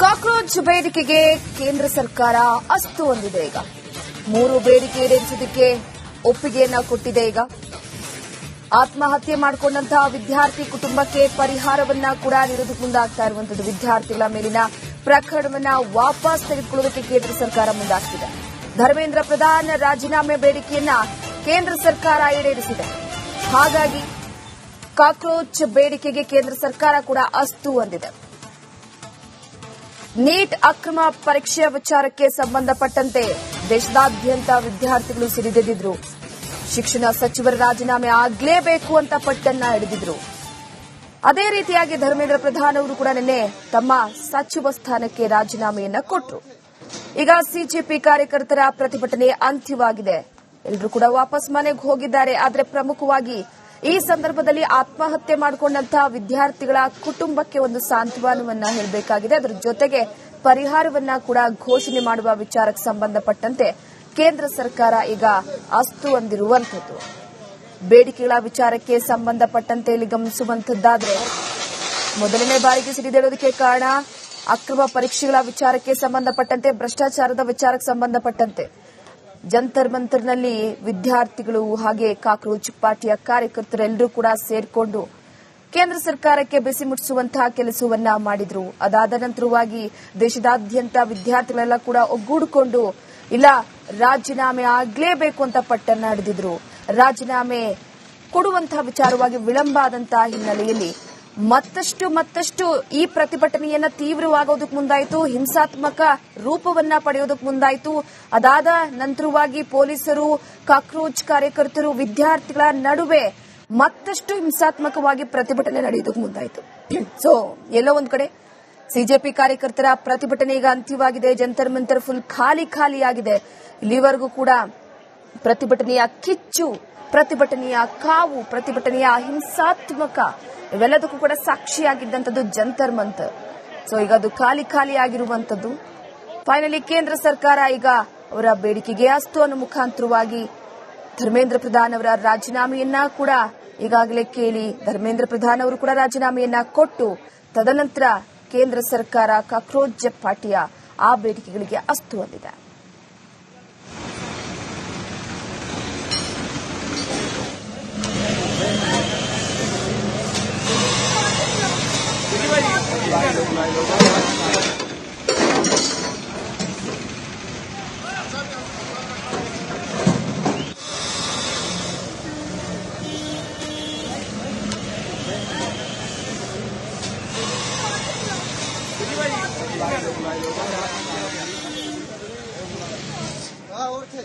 Cockroach ಬೇಡಿಕೆಗೆ ಕೇಂದ್ರ ಸರ್ಕಾರ ಅಸ್ತು ಹೊಂದಿದೆ. ಈಗ 3 ಬೇಡಿಕೆ ಈಡೇರಿಸುವುದಕ್ಕೆ ಒಪ್ಪಿಗೆಯನ್ನ ಕೊಟ್ಟಿದೆ. ಈಗ ಆತ್ಮಹತ್ಯೆ ಮಾಡಿಕೊಂಡಂತಹ ವಿದ್ಯಾರ್ಥಿ ಕುಟುಂಬಕ್ಕೆ ಪರಿಹಾರವನ್ನ ಕೂಡ ನೀಡೋದಕ್ಕೆ ಮುಂದಾಗ್ತಾ ಇರುವಂತದ್ದು. ವಿದ್ಯಾರ್ಥಿಗಳ ಮೇಲಿನ ಪ್ರಕರಣವನ್ನ ವಾಪಸ್ ತೆಗೆದುಕೊಳ್ಳುವುದಕ್ಕೆ ಕೇಂದ್ರ ಸರ್ಕಾರ ಮುಂದಾಗ್ತಿದೆ. ಧರ್ಮೇಂದ್ರ ಪ್ರಧಾನ್ ರಾಜೀನಾಮೆ ಬೇಡಿಕೆಯನ್ನ ಕೇಂದ್ರ ಸರ್ಕಾರ ಈಡೇರಿಸಿದೆ. ಹಾಗಾಗಿ ಕಾಕ್ರೋಚ್ ಬೇಡಿಕೆಗೆ ಕೇಂದ್ರ ಸರ್ಕಾರ ಕೂಡ ಅಸ್ತು ಹೊಂದಿದೆ. ನೀಟ್ ಅಕ್ರಮ ಪರೀಕ್ಷೆಯ ವಿಚಾರಕ್ಕೆ ಸಂಬಂಧಪಟ್ಟಂತೆ ದೇಶದಾದ್ಯಂತ ವಿದ್ಯಾರ್ಥಿಗಳು ಸಿಡಿದೆದ್ದಿದ್ರು. ಶಿಕ್ಷಣ ಸಚಿವರ ರಾಜೀನಾಮೆ ಆಗಲೇಬೇಕು ಅಂತ ಪಟ್ಟನ್ನ ಹಿಡಿದಿದ್ರು. ಅದೇ ರೀತಿಯಾಗಿ ಧರ್ಮೇಂದ್ರ ಪ್ರಧಾನ್ ಅವರು ಕೂಡ ನಿನ್ನೆ ತಮ್ಮ ಸಚಿವ ಸ್ಥಾನಕ್ಕೆ ರಾಜೀನಾಮೆಯನ್ನ ಕೊಟ್ಟರು. ಈಗ ಸಿಜೆಪಿ ಕಾರ್ಯಕರ್ತರ ಪ್ರತಿಭಟನೆ ಅಂತ್ಯವಾಗಿದೆ. ಎಲ್ಲರೂ ಕೂಡ ವಾಪಸ್ ಮನೆಗೆ ಹೋಗಿದ್ದಾರೆ. ಆದರೆ ಪ್ರಮುಖವಾಗಿ ಈ ಸಂದರ್ಭದಲ್ಲಿ ಆತ್ಮಹತ್ಯೆ ಮಾಡಿಕೊಂಡಂತಹ ವಿದ್ಯಾರ್ಥಿಗಳ ಕುಟುಂಬಕ್ಕೆ ಒಂದು ಸಾಂತ್ವನವನ್ನ ಹೇಳಬೇಕಾಗಿದೆ. ಅದರ ಜೊತೆಗೆ ಪರಿಹಾರವನ್ನ ಕೂಡ ಘೋಷಣೆ ಮಾಡುವ ವಿಚಾರಕ್ಕೆ ಸಂಬಂಧಪಟ್ಟಂತೆ ಕೇಂದ್ರ ಸರ್ಕಾರ ಈಗ ಅಸ್ತು ಹೊಂದಿರುವಂತದ್ದು. ಬೇಡಿಕೆಗಳ ವಿಚಾರಕ್ಕೆ ಸಂಬಂಧಪಟ್ಟಂತೆ ಇಲ್ಲಿ ಗಮನಿಸುವಂತದ್ದಾದ್ರೆ ಮೊದಲನೇ ಬಾರಿಗೆ ಸಿಡಿದೇಳೋದಕ್ಕೆ ಕಾರಣ ಅಕ್ರಮ ಪರೀಕ್ಷೆಗಳ ವಿಚಾರಕ್ಕೆ ಸಂಬಂಧಪಟ್ಟಂತೆ, ಭ್ರಷ್ಟಾಚಾರದ ವಿಚಾರಕ್ಕೆ ಸಂಬಂಧಪಟ್ಟಂತೆ ಜಂತರ್ ಮಂತರ್ನಲ್ಲಿ ವಿದ್ಯಾರ್ಥಿಗಳು ಹಾಗೆ ಕಾಕ್ರೋಚ್ ಪಾರ್ಟಿಯ ಕಾರ್ಯಕರ್ತರೆಲ್ಲರೂ ಕೂಡ ಸೇರ್ಕೊಂಡು ಕೇಂದ್ರ ಸರ್ಕಾರಕ್ಕೆ ಬಿಸಿ ಮುಟ್ಟಿಸುವಂತಹ ಕೆಲಸವನ್ನ ಮಾಡಿದ್ರು. ಅದಾದ ನಂತರವಾಗಿ ದೇಶದಾದ್ಯಂತ ವಿದ್ಯಾರ್ಥಿಗಳೆಲ್ಲ ಕೂಡ ಒಗ್ಗೂಡಿಕೊಂಡು ಇಲ್ಲ ರಾಜೀನಾಮೆ ಆಗಲೇಬೇಕು ಅಂತ ಪಟ್ಟನ್ನ ಹಿಡಿದಿದ್ರು. ರಾಜೀನಾಮೆ ಕೊಡುವಂತಹ ವಿಚಾರವಾಗಿ ವಿಳಂಬ ಆದಂತಹ ಹಿನ್ನೆಲೆಯಲ್ಲಿ ಮತ್ತಷ್ಟು ಈ ಪ್ರತಿಭಟನೆಯನ್ನ ತೀವ್ರವಾಗೋದಕ್ಕೆ ಮುಂದಾಯಿತು. ಹಿಂಸಾತ್ಮಕ ರೂಪವನ್ನ ಪಡೆಯೋದಕ್ಕೆ ಮುಂದಾಯಿತು. ಅದಾದ ನಂತರವಾಗಿ ಪೊಲೀಸರು, ಕಾಕ್ರೋಚ್ ಕಾರ್ಯಕರ್ತರು, ವಿದ್ಯಾರ್ಥಿಗಳ ನಡುವೆ ಮತ್ತಷ್ಟು ಹಿಂಸಾತ್ಮಕವಾಗಿ ಪ್ರತಿಭಟನೆ ನಡೆಯೋದಕ್ಕೆ ಮುಂದಾಯಿತು. ಸೊ ಎಲ್ಲೋ ಒಂದ್ ಕಡೆ ಸಿಜೆಪಿ ಕಾರ್ಯಕರ್ತರ ಪ್ರತಿಭಟನೆ ಈಗ ಅಂತ್ಯವಾಗಿದೆ. ಜಂತರ್ ಮಂತರ್ ಫುಲ್ ಖಾಲಿಯಾಗಿದೆ. ಇಲ್ಲಿವರೆಗೂ ಕೂಡ ಪ್ರತಿಭಟನೆಯ ಕಿಚ್ಚು, ಪ್ರತಿಭಟನೆಯ ಕಾವು, ಪ್ರತಿಭಟನೆಯ ಹಿಂಸಾತ್ಮಕ ಇವೆಲ್ಲದಕ್ಕೂ ಕೂಡ ಸಾಕ್ಷಿಯಾಗಿದ್ದಂಥದ್ದು ಜಂತರ್ ಮಂತರ್. ಸೊ ಈಗ ಅದು ಖಾಲಿ ಆಗಿರುವಂತದ್ದು. ಫೈನಲಿ ಕೇಂದ್ರ ಸರ್ಕಾರ ಈಗ ಅವರ ಬೇಡಿಕೆಗೆ ಅಸ್ತು ಅನ್ನೋ ಮುಖಾಂತರವಾಗಿ ಧರ್ಮೇಂದ್ರ ಪ್ರಧಾನ್ ಅವರ ರಾಜೀನಾಮೆಯನ್ನ ಕೂಡ ಈಗಾಗಲೇ ಕೇಳಿ ಧರ್ಮೇಂದ್ರ ಪ್ರಧಾನ್ ಅವರು ಕೂಡ ರಾಜೀನಾಮೆಯನ್ನ ಕೊಟ್ಟು ತದನಂತರ ಕೇಂದ್ರ ಸರ್ಕಾರ ಕಾಕ್ರೋಚ್ ಪಾರ್ಟಿಯ ಆ ಬೇಡಿಕೆಗಳಿಗೆ ಅಸ್ತು ಹೊಂದಿದೆ. हाँ और थे